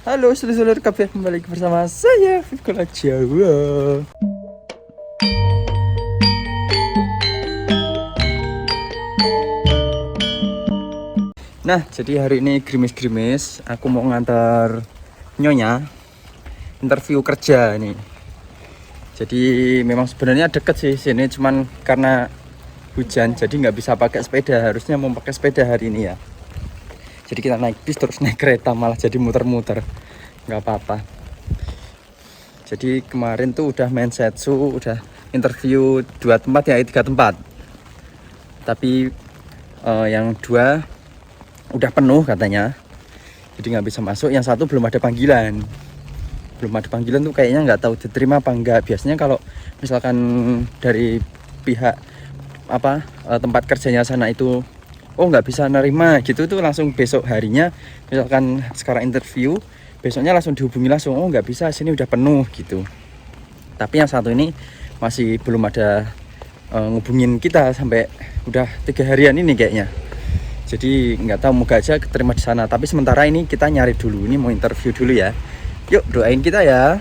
Halo seluruh kabeh, kembali bersama saya Fikola Jawa. Nah, jadi hari ini gerimis-gerimis. Aku mau ngantar Nyonya interview kerja nih. Jadi memang sebenarnya deket sih sini, cuman karena hujan jadi nggak bisa pakai sepeda. Harusnya mau pakai sepeda hari ini ya. Jadi kita naik bis terus naik kereta, malah jadi muter-muter. Nggak apa-apa. Jadi kemarin tuh udah main setsu, udah interview 2 tempat ya, 3 tempat. Tapi yang 2 udah penuh katanya, jadi nggak bisa masuk. Yang 1 belum ada panggilan. Belum ada panggilan tuh kayaknya nggak tahu diterima apa enggak. Biasanya kalau misalkan dari pihak tempat kerjanya sana itu nggak bisa nerima gitu tuh langsung besok harinya, misalkan sekarang interview, besoknya langsung dihubungi langsung, nggak bisa, sini udah penuh gitu. Tapi yang 1 ini masih belum ada ngubungin kita sampai udah 3 harian ini kayaknya. Jadi nggak tahu, moga aja keterima di sana. Tapi sementara ini kita nyari dulu, ini mau interview dulu ya. Yuk doain kita ya.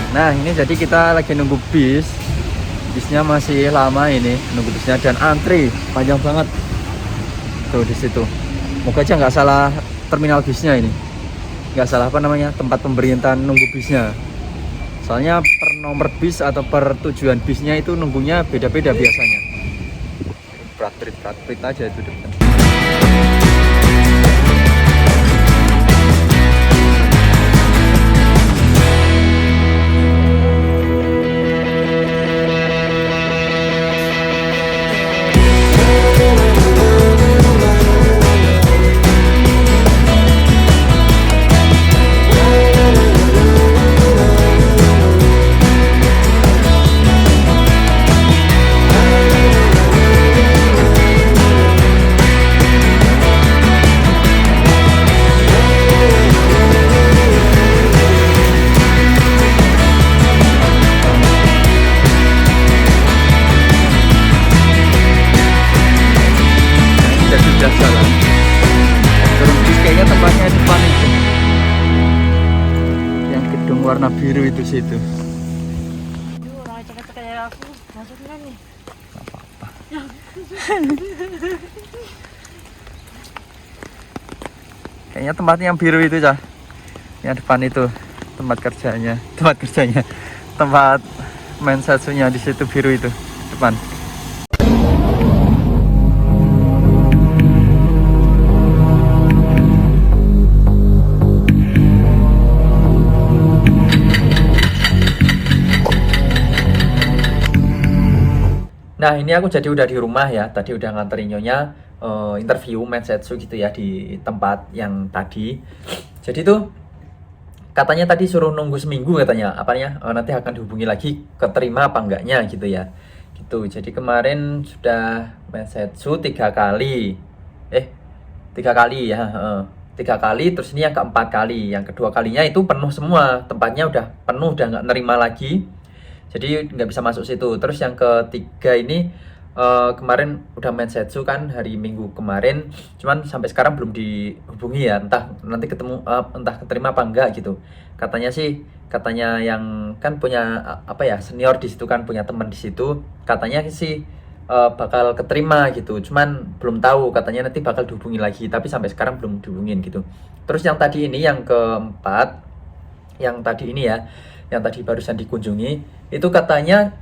Nah ini jadi kita lagi nunggu bis. Bisnya masih lama ini, nunggu bisnya dan antri panjang banget. Tuh di situ. Moga aja nggak salah terminal bisnya ini. Nggak salah tempat pemberitaan nunggu bisnya. Soalnya per nomor bis atau per tujuan bisnya itu nunggunya beda-beda biasanya. Prat-prit aja itu depan. Tempatnya depan itu yang gedung warna biru itu situ. Orang cepet kayak aku maksudnya nih. Apa-apa. Kayaknya tempatnya yang biru itu cah, yang depan itu tempat kerjanya, tempat main setsunya di situ biru itu depan. Nah ini aku jadi udah di rumah ya, tadi udah nganterin Nyonya interview Mensetsu gitu ya di tempat yang tadi. Jadi tuh katanya tadi suruh nunggu seminggu katanya, nanti akan dihubungi lagi keterima apa enggaknya gitu ya. Gitu. Jadi kemarin sudah Mensetsu 3 kali, 3 kali ya, 3 kali, terus ini yang keempat kali, yang kedua kalinya itu penuh semua, tempatnya udah penuh, udah nggak nerima lagi. Jadi nggak bisa masuk situ. Terus yang ketiga ini kemarin udah main setsu kan hari Minggu kemarin, cuman sampai sekarang belum dihubungi ya, entah nanti ketemu entah keterima apa enggak gitu. Katanya yang kan punya senior di situ kan, punya teman di situ, katanya sih bakal keterima gitu. Cuman belum tahu, katanya nanti bakal dihubungi lagi, tapi sampai sekarang belum dihubungin gitu. Terus yang tadi ini, yang keempat, yang tadi ini ya, yang tadi barusan dikunjungi, itu katanya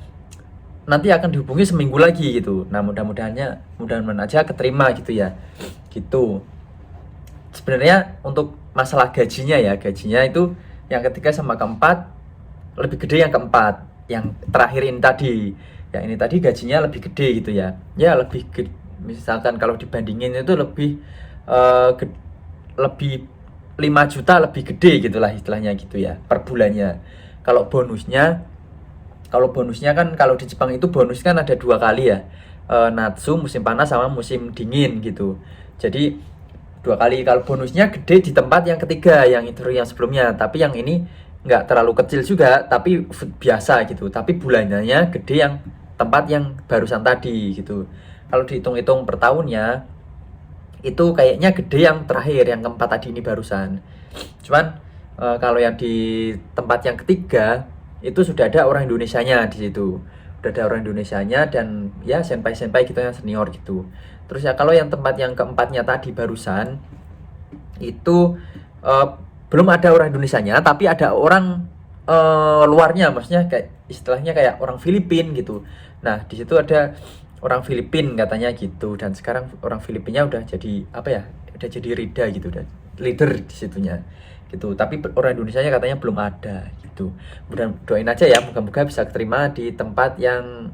nanti akan dihubungi seminggu lagi gitu. Nah, mudah-mudahan aja keterima gitu ya. Gitu. Sebenarnya untuk masalah gajinya ya, gajinya itu yang ketiga sama keempat lebih gede yang keempat. Yang terakhir ini tadi, yang ini tadi gajinya lebih gede gitu ya. Ya lebih gede, misalkan kalau dibandingin itu lebih lebih 5 juta lebih gede gitulah istilahnya gitu ya per bulannya. Kalau bonusnya kan kalau di Jepang itu bonus kan ada 2 kali ya. Natsu musim panas sama musim dingin gitu. Jadi 2 kali. Kalau bonusnya gede di tempat yang ketiga, yang itu yang sebelumnya, tapi yang ini nggak terlalu kecil juga, tapi biasa gitu. Tapi bulanannya gede yang tempat yang barusan tadi gitu. Kalau dihitung-hitung per tahunnya itu kayaknya gede yang terakhir, yang keempat tadi ini barusan. Cuman kalau yang di tempat yang ketiga itu sudah ada orang Indonesianya di situ. Udah ada orang Indonesianya dan ya senpai-senpai gitu yang senior gitu. Terus ya kalau yang tempat yang keempatnya tadi barusan itu belum ada orang Indonesianya, tapi ada orang luarnya, maksudnya kayak istilahnya kayak orang Filipin gitu. Nah, di situ ada orang Filipin katanya gitu, dan sekarang orang Filipinnya udah jadi apa ya? Udah jadi Rida gitu, udah leader di situnya gitu. Tapi orang Indonesianya katanya belum ada gitu. Mudah doain aja ya, moga-moga bisa keterima di tempat yang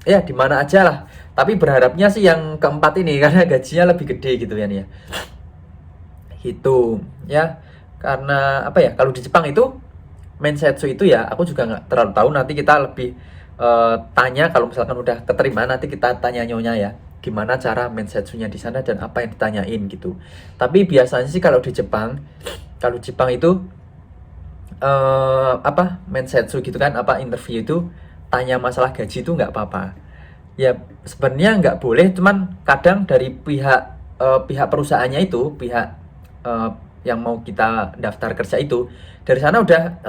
ya di mana aja lah. Tapi berharapnya sih yang keempat ini karena gajinya lebih gede gitu ya nih ya. Gitu ya. Karena apa ya? Kalau di Jepang itu Mensetsu itu ya aku juga nggak terlalu tahu, nanti kita lebih tanya kalau misalkan udah keterima, nanti kita tanya nyonya ya gimana cara Mensetsunya di sana dan apa yang ditanyain gitu. Tapi biasanya sih kalau di Jepang, kalau Jepang itu apa Mensetsu gitu kan, apa interview itu tanya masalah gaji itu nggak apa-apa ya, sebenarnya nggak boleh, cuman kadang dari pihak perusahaannya itu, pihak eh, yang mau kita daftar kerja itu, dari sana udah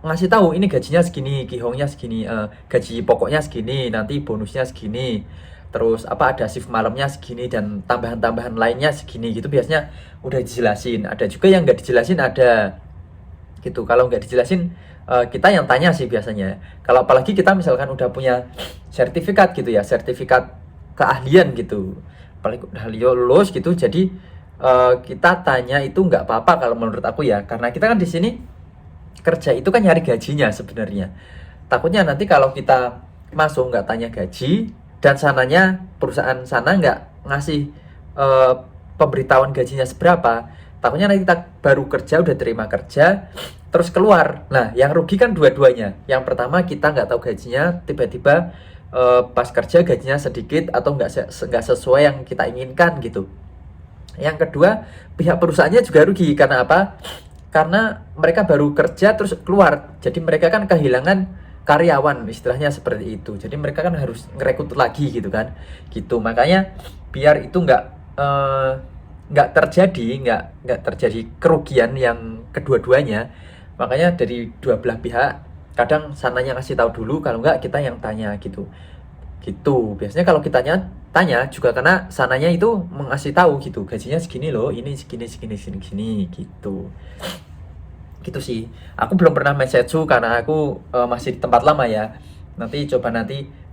ngasih tahu ini gajinya segini, kihongnya segini, gaji pokoknya segini, nanti bonusnya segini, terus apa ada shift malamnya segini dan tambahan-tambahan lainnya segini gitu, biasanya udah dijelasin. Ada juga yang nggak dijelasin ada gitu. Kalau nggak dijelasin kita yang tanya sih biasanya. Kalau apalagi kita misalkan udah punya sertifikat gitu ya, sertifikat keahlian gitu, apalagi udah lulus gitu, jadi kita tanya itu nggak apa-apa kalau menurut aku ya, karena kita kan di sini kerja itu kan nyari gajinya sebenarnya. Takutnya nanti kalau kita masuk nggak tanya gaji dan sananya perusahaan sana nggak ngasih eh, pemberitahuan gajinya seberapa, takutnya nanti kita baru kerja udah terima kerja terus keluar. Nah, yang rugi kan dua-duanya. Yang pertama kita nggak tahu gajinya, tiba-tiba pas kerja gajinya sedikit atau nggak sesuai yang kita inginkan gitu. Yang kedua, pihak perusahaannya juga rugi karena apa? Karena mereka baru kerja terus keluar, jadi mereka kan kehilangan karyawan, istilahnya seperti itu. Jadi mereka kan harus ngerekrut lagi gitu kan, gitu. Makanya biar itu nggak terjadi, nggak terjadi kerugian yang kedua-duanya, makanya dari dua belah pihak kadang sananya ngasih tahu dulu, kalau nggak kita yang tanya gitu. Gitu biasanya kalau kita tanya juga, karena sananya itu mengasih tahu gitu, gajinya segini loh, ini segini segini segini segini gitu. Gitu sih. Aku belum pernah Mensetsu karena aku masih di tempat lama ya. Nanti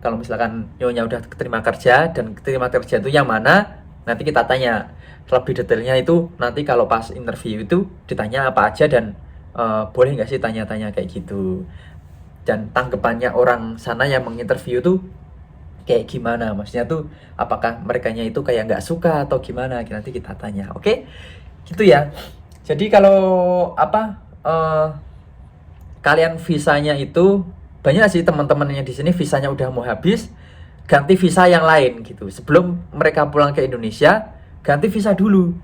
kalau misalkan nyonya udah keterima kerja, dan keterima kerja itu yang mana, nanti kita tanya lebih detailnya itu nanti kalau pas interview itu ditanya apa aja, dan boleh nggak sih tanya-tanya kayak gitu, dan tanggapannya orang sana yang menginterview tuh kayak gimana, maksudnya tuh apakah merekanya itu kayak nggak suka atau gimana, nanti kita tanya. Oke, gitu ya. Jadi kalau apa kalian visanya itu, banyak sih teman-temannya di sini visanya udah mau habis, ganti visa yang lain gitu. Sebelum mereka pulang ke Indonesia, ganti visa dulu.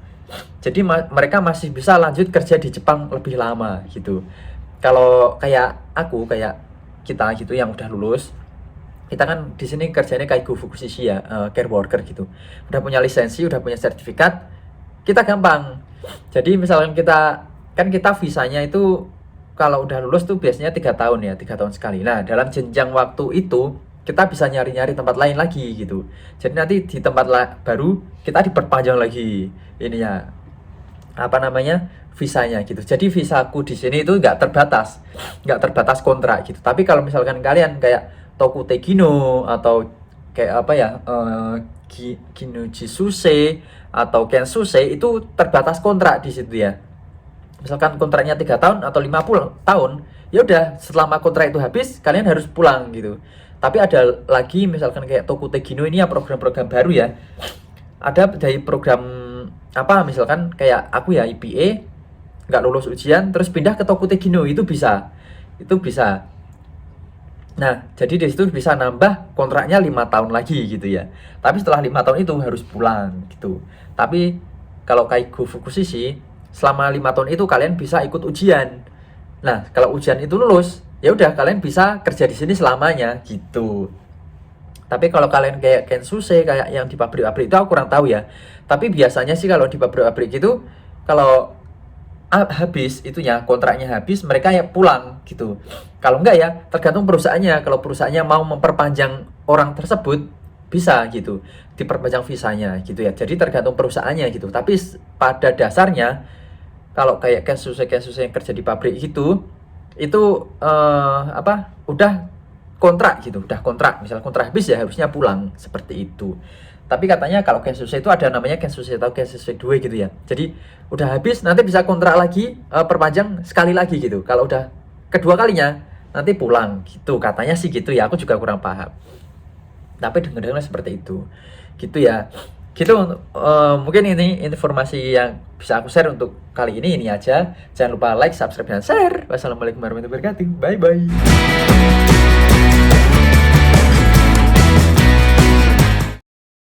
Jadi mereka masih bisa lanjut kerja di Jepang lebih lama gitu. Kalau kayak aku, kayak kita gitu yang udah lulus, kita kan di sini kerjanya kayak Fukushi ya, care worker gitu. Udah punya lisensi, udah punya sertifikat, kita gampang. Jadi misalkan kita visanya itu kalau udah lulus tuh biasanya 3 tahun ya, 3 tahun sekali. Nah, dalam jenjang waktu itu kita bisa nyari-nyari tempat lain lagi gitu. Jadi nanti di tempat baru kita diperpanjang lagi ininya, apa namanya, visanya gitu. Jadi visaku di sini itu nggak terbatas kontrak gitu. Tapi kalau misalkan kalian kayak Toku Tegino atau kayak apa ya, Gino Jisuse atau Kensuse itu terbatas kontrak di situ ya. Misalkan kontraknya 3 tahun atau 50 tahun, ya udah selama kontrak itu habis kalian harus pulang gitu. Tapi ada lagi misalkan kayak Toku Tegino ini ya, program-program baru ya. Ada dari program apa, misalkan kayak aku ya IPA nggak lulus ujian terus pindah ke Toku Tegino, itu bisa. Nah, jadi di situ bisa nambah kontraknya 5 tahun lagi gitu ya. Tapi setelah 5 tahun itu harus pulang gitu. Tapi kalau Kaigo Fukushiki selama 5 tahun itu kalian bisa ikut ujian. Nah, kalau ujian itu lulus, ya udah kalian bisa kerja di sini selamanya gitu. Tapi kalau kalian kayak Kensuse, kayak yang di pabrik-pabrik itu aku kurang tahu ya. Tapi biasanya sih kalau di pabrik-pabrik itu kalau habis itunya, kontraknya habis, mereka ya pulang gitu. Kalau enggak ya tergantung perusahaannya. Kalau perusahaannya mau memperpanjang orang tersebut, bisa gitu, diperpanjang visanya gitu ya. Jadi tergantung perusahaannya gitu. Tapi pada dasarnya kalau kayak Kensuse yang kerja di pabrik gitu, itu udah kontrak gitu, udah kontrak. Misal kontrak habis ya harusnya pulang seperti itu. Tapi katanya kalau Kensuse itu ada namanya Kensuse atau Kensuse 2 gitu ya. Jadi udah habis nanti bisa kontrak lagi, perpanjang sekali lagi gitu. Kalau udah kedua kalinya nanti pulang gitu. Katanya sih gitu ya. Aku juga kurang paham. Tapi dengar-dengar seperti itu. Gitu ya. Gitu, mungkin ini informasi yang bisa aku share untuk kali ini aja. Jangan lupa like, subscribe, dan share. Wassalamualaikum warahmatullahi wabarakatuh. Bye bye.